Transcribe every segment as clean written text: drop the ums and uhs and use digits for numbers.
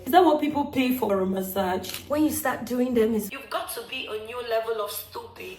Is that what people pay for a massage? When you start doing them, you've got to be a new level of stupid.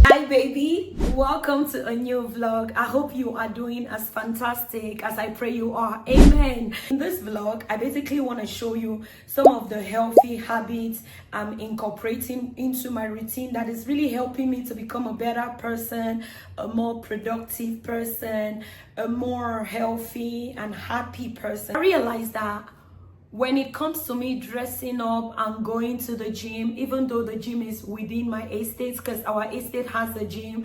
Hi baby, welcome to a new vlog. I hope you are doing as fantastic as I pray you are. Amen. In this vlog, I basically want to show you some of the healthy habits I'm incorporating into my routine that is really helping me to become a better person, a more productive person, a more healthy and happy person. I realized that when it comes to me dressing up and going to the gym, even though the gym is within my estate, because our estate has a gym,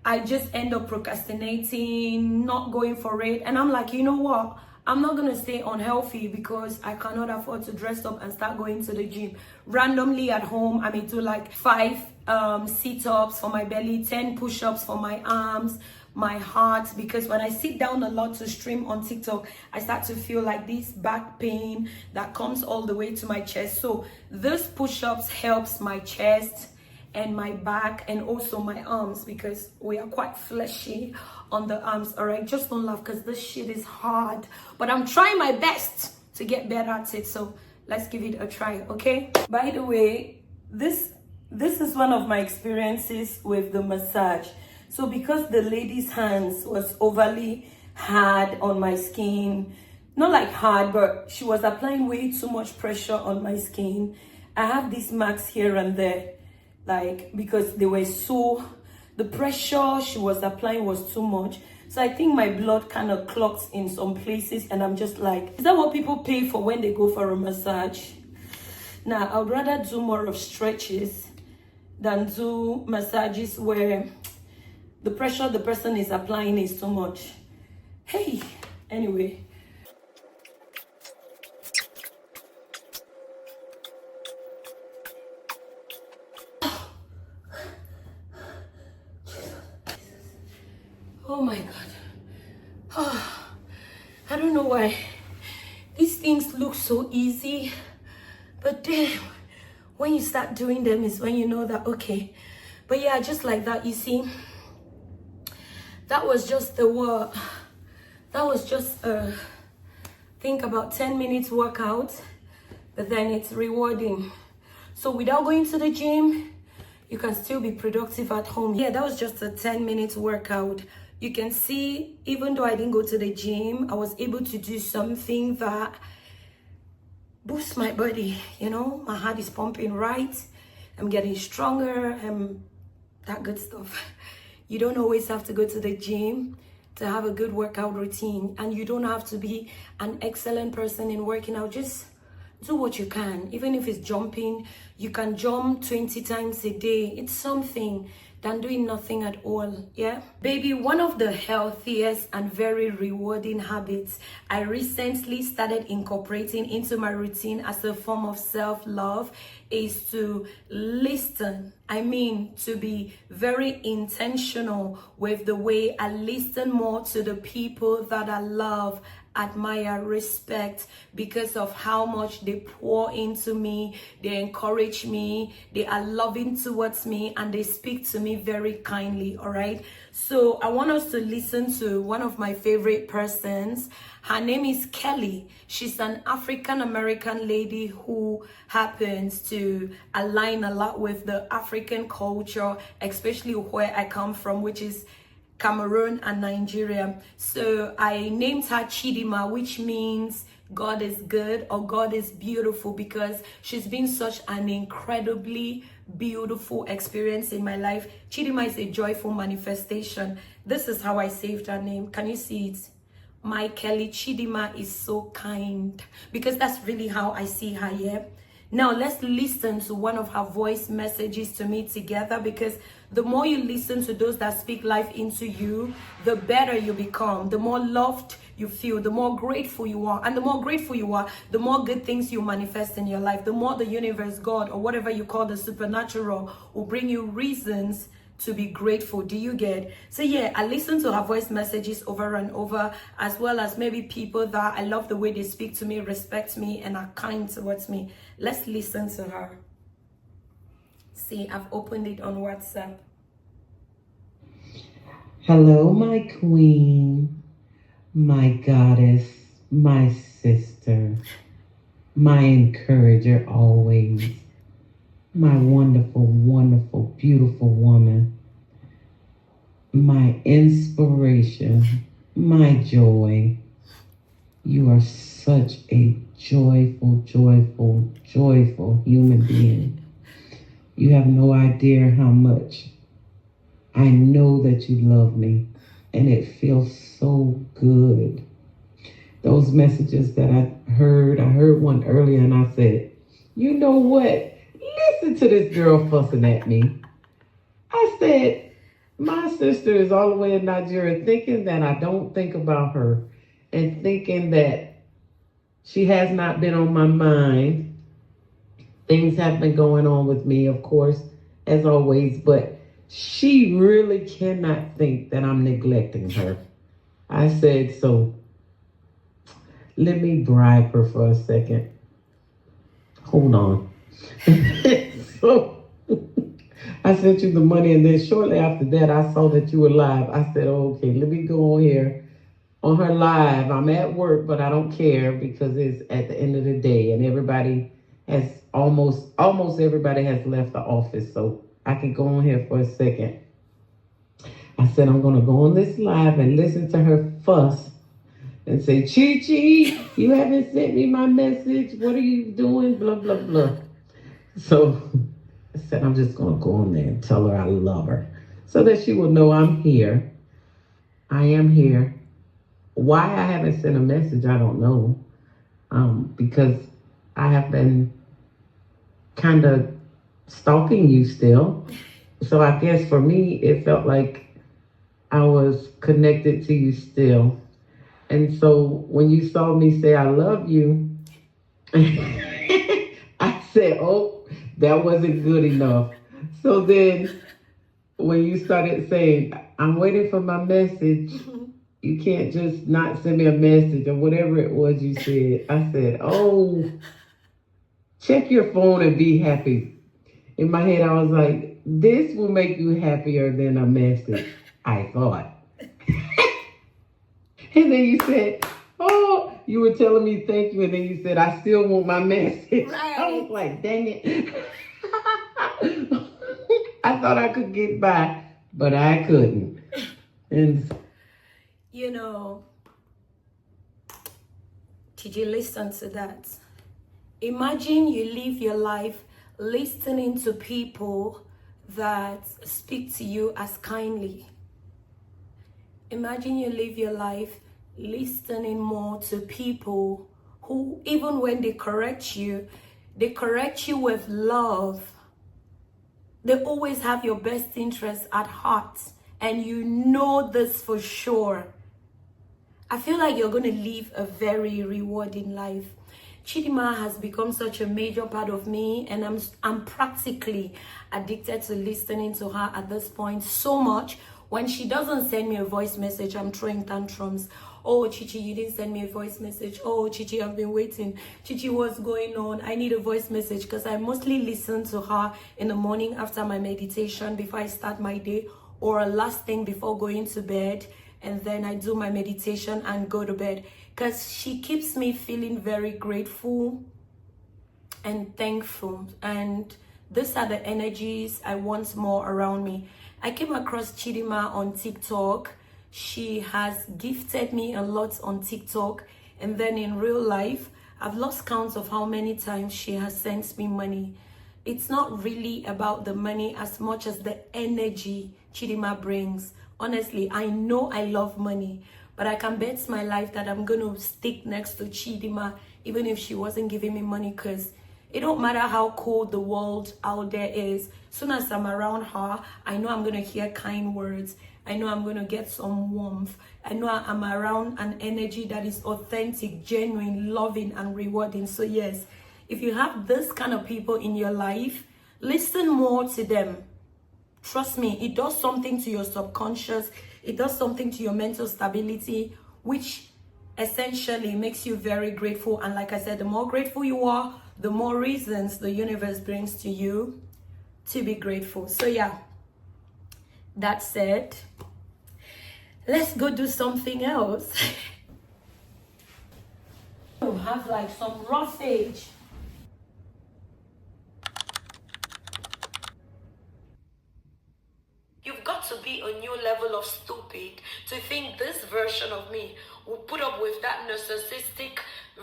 I just end up procrastinating, not going for it. And I'm like, you know what? I'm not going to stay unhealthy because I cannot afford to dress up and start going to the gym. Randomly at home, I may do like 5 sit-ups for my belly, 10 push-ups for my arms, my heart, because when I sit down a lot to stream on TikTok, I start to feel like this back pain that comes all the way to my chest. So this push-ups helps my chest and my back and also my arms because we are quite fleshy on the arms. All right, just don't laugh because this shit is hard, but I'm trying my best to get better at it. So let's give it a try, okay? By the way, this is one of my experiences with the massage. So because the lady's hands was overly hard on my skin, not like hard, but she was applying way too much pressure on my skin. I have these marks here and there, like because they were so, the pressure she was applying was too much. So I think my blood kind of clots in some places and I'm just like, is that what people pay for when they go for a massage? Now, I would rather do more of stretches than do massages where the pressure the person is applying is too much. Hey, anyway. Oh my God. Oh, I don't know why these things look so easy, but then when you start doing them is when you know that, okay. But yeah, just like that, you see, that was just the work. That was just think about 10 minutes workout, but then it's rewarding. So without going to the gym, you can still be productive at home. Yeah, that was just a 10 minutes workout. You can see, even though I didn't go to the gym, I was able to do something that boosts my body. You know, my heart is pumping right. I'm getting stronger and that good stuff. You don't always have to go to the gym to have a good workout routine, and you don't have to be an excellent person in working out. Just do what you can. Even if it's jumping, you can jump 20 times a day. It's something than doing nothing at all. Yeah, baby, one of the healthiest and very rewarding habits I recently started incorporating into my routine as a form of self-love is to listen. I mean, to be very intentional with the way I listen more to the people that I love, admire, respect, because of how much they pour into me, they encourage me, they are loving towards me, and they speak to me very kindly. All right, so I want us to listen to one of my favorite persons. Her name is Kelly. She's an African American lady who happens to align a lot with the African culture, especially where I come from, which is Cameroon and Nigeria. So I named her Chidima, which means God is good or God is beautiful, because she's been such an incredibly beautiful experience in my life. Chidima is a joyful manifestation. This is how I saved her name. Can you see it? My Kelly. Chidima is so kind, because that's really how I see her. Yeah. Now let's listen to one of her voice messages to me together, because the more you listen to those that speak life into you, the better you become, the more loved you feel, the more grateful you are. And the more grateful you are, the more good things you manifest in your life, the more the universe, God, or whatever you call the supernatural, will bring you reasons to be grateful. Do you get? So yeah, I listen to her voice messages over and over, as well as maybe people that I love the way they speak to me, respect me, and are kind towards me. Let's listen to her. See, I've opened it on WhatsApp. Hello, my queen, my goddess, my sister, my encourager always, my wonderful, wonderful, beautiful woman, my inspiration, my joy. You are such a joyful, joyful, joyful human being. You have no idea how much I know that you love me, and it feels so good. Those messages that I heard one earlier, and I said, you know what? Listen to this girl fussing at me. I said, my sister is all the way in Nigeria thinking that I don't think about her and thinking that she has not been on my mind. Things have been going on with me, of course, as always, but she really cannot think that I'm neglecting her. I said, so let me bribe her for a second. Hold on. So I sent you the money, and then shortly after that, I saw that you were live. I said, oh, okay, let me go on here on her live. I'm at work, but I don't care because it's at the end of the day, and everybody has almost everybody has left the office, so I can go on here for a second. I said I'm gonna go on this live and listen to her fuss and say, Chi Chi, you haven't sent me my message. What are you doing? Blah blah blah. So I said I'm just gonna go on there and tell her I love her, so that she will know I'm here. I am here. Why I haven't sent a message, I don't know. Because I have been kind of stalking you still. So I guess for me, it felt like I was connected to you still. And so when you saw me say, I love you, I said, oh, that wasn't good enough. So then when you started saying, I'm waiting for my message, you can't just not send me a message or whatever it was you said. I said, oh, check your phone and be happy. In my head, I was like, this will make you happier than a message, I thought. And then you said, oh, you were telling me thank you. And then you said, I still want my message. Right. I was like, dang it. I thought I could get by, but I couldn't. And You know, did you listen to that? Imagine you live your life listening to people that speak to you as kindly. Imagine you live your life listening more to people who, even when they correct you with love. They always have your best interest at heart, and you know this for sure. I feel like you're going to live a very rewarding life. Chidima has become such a major part of me, and I'm practically addicted to listening to her at this point so much. When she doesn't send me a voice message, I'm throwing tantrums. Oh, Chichi, you didn't send me a voice message. Oh, Chichi, I've been waiting. Chichi, what's going on? I need a voice message, because I mostly listen to her in the morning after my meditation before I start my day, or last thing before going to bed. And then I do my meditation and go to bed, because she keeps me feeling very grateful and thankful. And these are the energies I want more around me. I came across Chidima on TikTok. She has gifted me a lot on TikTok. And then in real life, I've lost count of how many times she has sent me money. It's not really about the money as much as the energy Chidima brings. Honestly, I know I love money, but I can bet my life that I'm going to stick next to Chidima even if she wasn't giving me money, because it don't matter how cold the world out there is. Soon as I'm around her, I know I'm going to hear kind words. I know I'm going to get some warmth. I know I'm around an energy that is authentic, genuine, loving, and rewarding. So yes, if you have this kind of people in your life, listen more to them. Trust me, it does something to your subconscious. It does something to your mental stability, which essentially makes you very grateful. And like I said, the more grateful you are, the more reasons the universe brings to you to be grateful. So yeah, that said, let's go do something else. We'll have like some roughage. You've got to be a new level of stupid to think this version of me will put up with that narcissistic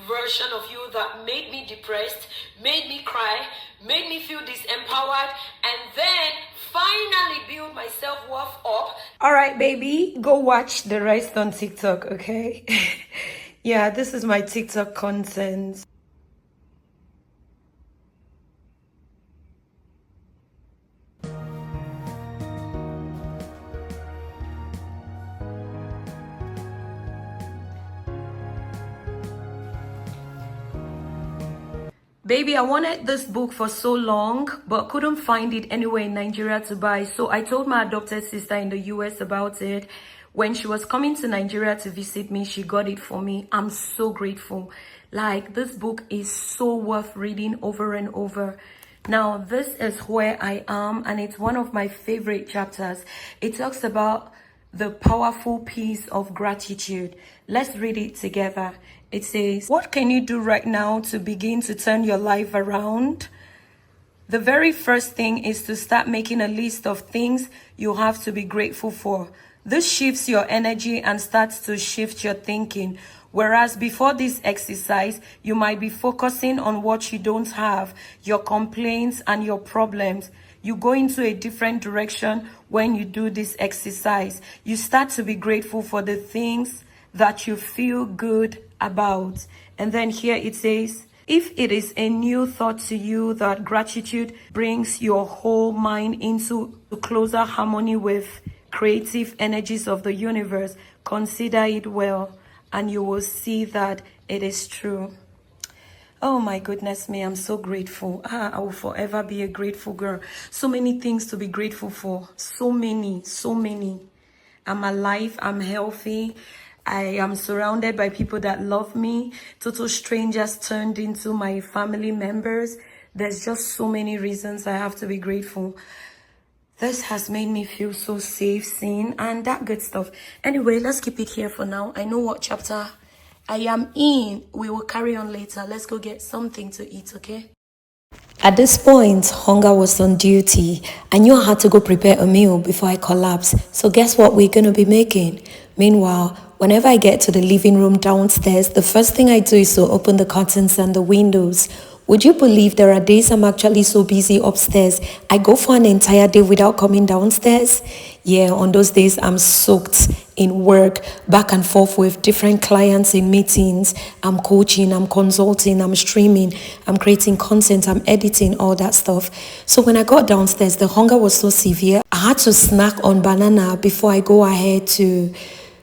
version of you that made me depressed, made me cry, made me feel disempowered, and then finally build my self-worth up. All right, baby, go watch the rest on TikTok, okay? Yeah, this is my TikTok content. Baby, I wanted this book for so long, but couldn't find it anywhere in Nigeria to buy. So I told my adopted sister in the US about it. When she was coming to Nigeria to visit me, she got it for me. I'm so grateful. Like, this book is so worth reading over and over. Now, this is where I am, and it's one of my favorite chapters. It talks about the powerful piece of gratitude. Let's read it together. It says, what can you do right now to begin to turn your life around? The very first thing is to start making a list of things you have to be grateful for. This shifts your energy and starts to shift your thinking. Whereas before this exercise, you might be focusing on what you don't have, your complaints and your problems. You go into a different direction when you do this exercise. You start to be grateful for the things that you feel good about. And then here it says, if it is a new thought to you that gratitude brings your whole mind into closer harmony with creative energies of the universe, consider it well, and you will see that it is true. Oh my goodness me, I'm so grateful. I will forever be a grateful girl. So many things to be grateful for. So many. I'm alive, I'm healthy. I am surrounded by people that love me. Total strangers turned into my family members. There's just so many reasons I have to be grateful. This has made me feel so safe, seen, and that good stuff. Anyway, let's keep it here for now. I know what chapter I am in. We will carry on later. Let's go get something to eat, okay? At this point, hunger was on duty. I knew I had to go prepare a meal before I collapse. So guess what we're going to be making? Meanwhile, whenever I get to the living room downstairs, the first thing I do is to open the curtains and the windows. Would you believe there are days I'm actually so busy upstairs, I go for an entire day without coming downstairs? Yeah, on those days I'm soaked in work, back and forth with different clients in meetings. I'm coaching, I'm consulting, I'm streaming, I'm creating content, I'm editing, all that stuff. So when I got downstairs, the hunger was so severe, I had to snack on banana before I go ahead to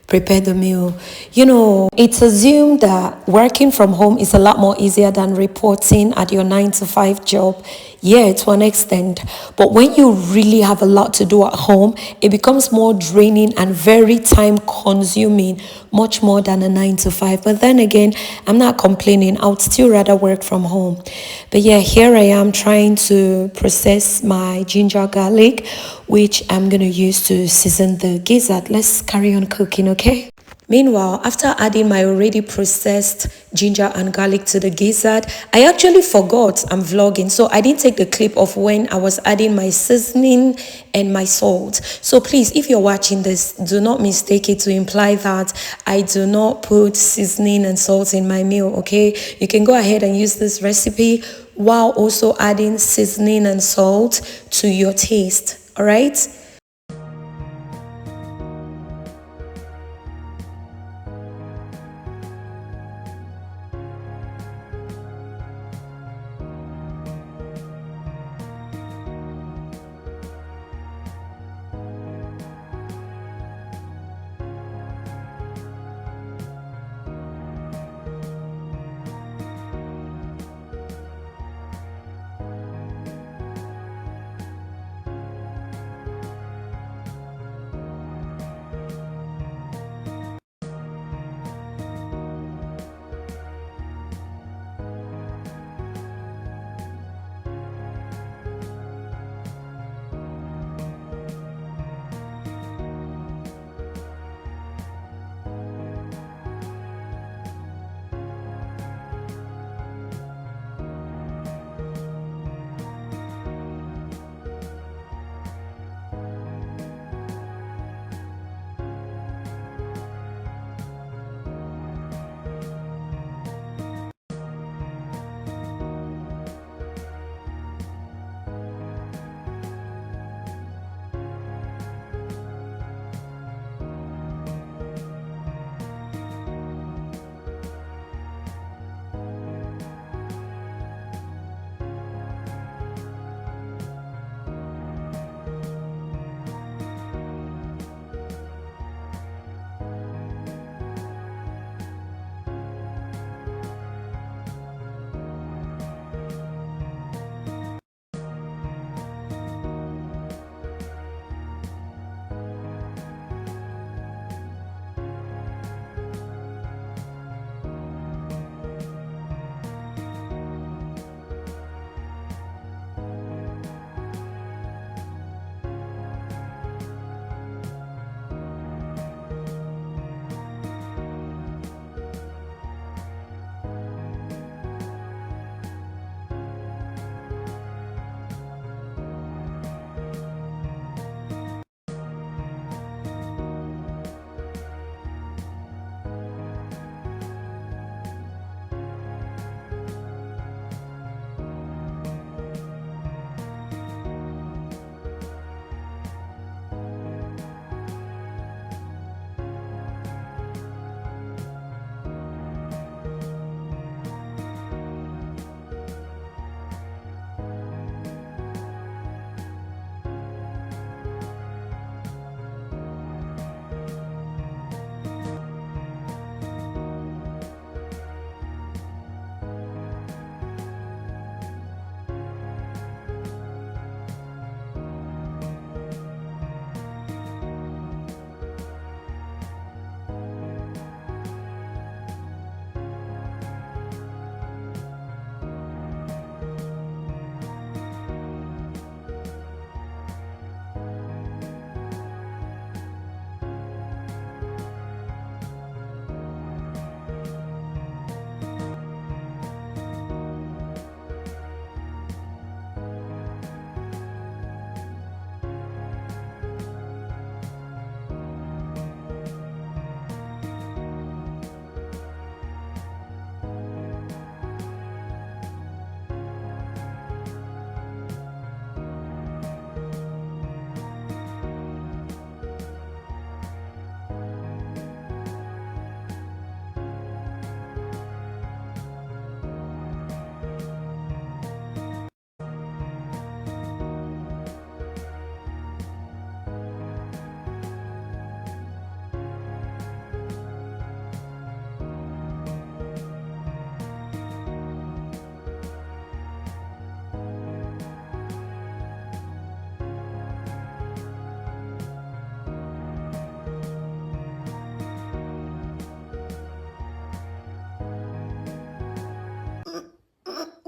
prepare the meal. You know, it's assumed that working from home is a lot more easier than reporting at your 9-to-5 job. Yeah, to an extent. But when you really have a lot to do at home, it becomes more draining and very time consuming, much more than a 9-to-5. But then again, I'm not complaining. I would still rather work from home. But yeah, here I am trying to process my ginger garlic, which I'm going to use to season the gizzard. Let's carry on cooking, okay? Meanwhile, after adding my already processed ginger and garlic to the gizzard, I actually forgot I'm vlogging, so I didn't take the clip of when I was adding my seasoning and my salt. So please, if you're watching this, do not mistake it to imply that I do not put seasoning and salt in my meal, okay? You can go ahead and use this recipe while also adding seasoning and salt to your taste, all right?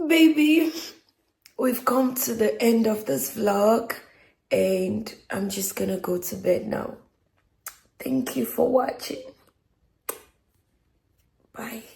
Baby, we've come to the end of this vlog and I'm just gonna go to bed now. Thank you for watching. Bye.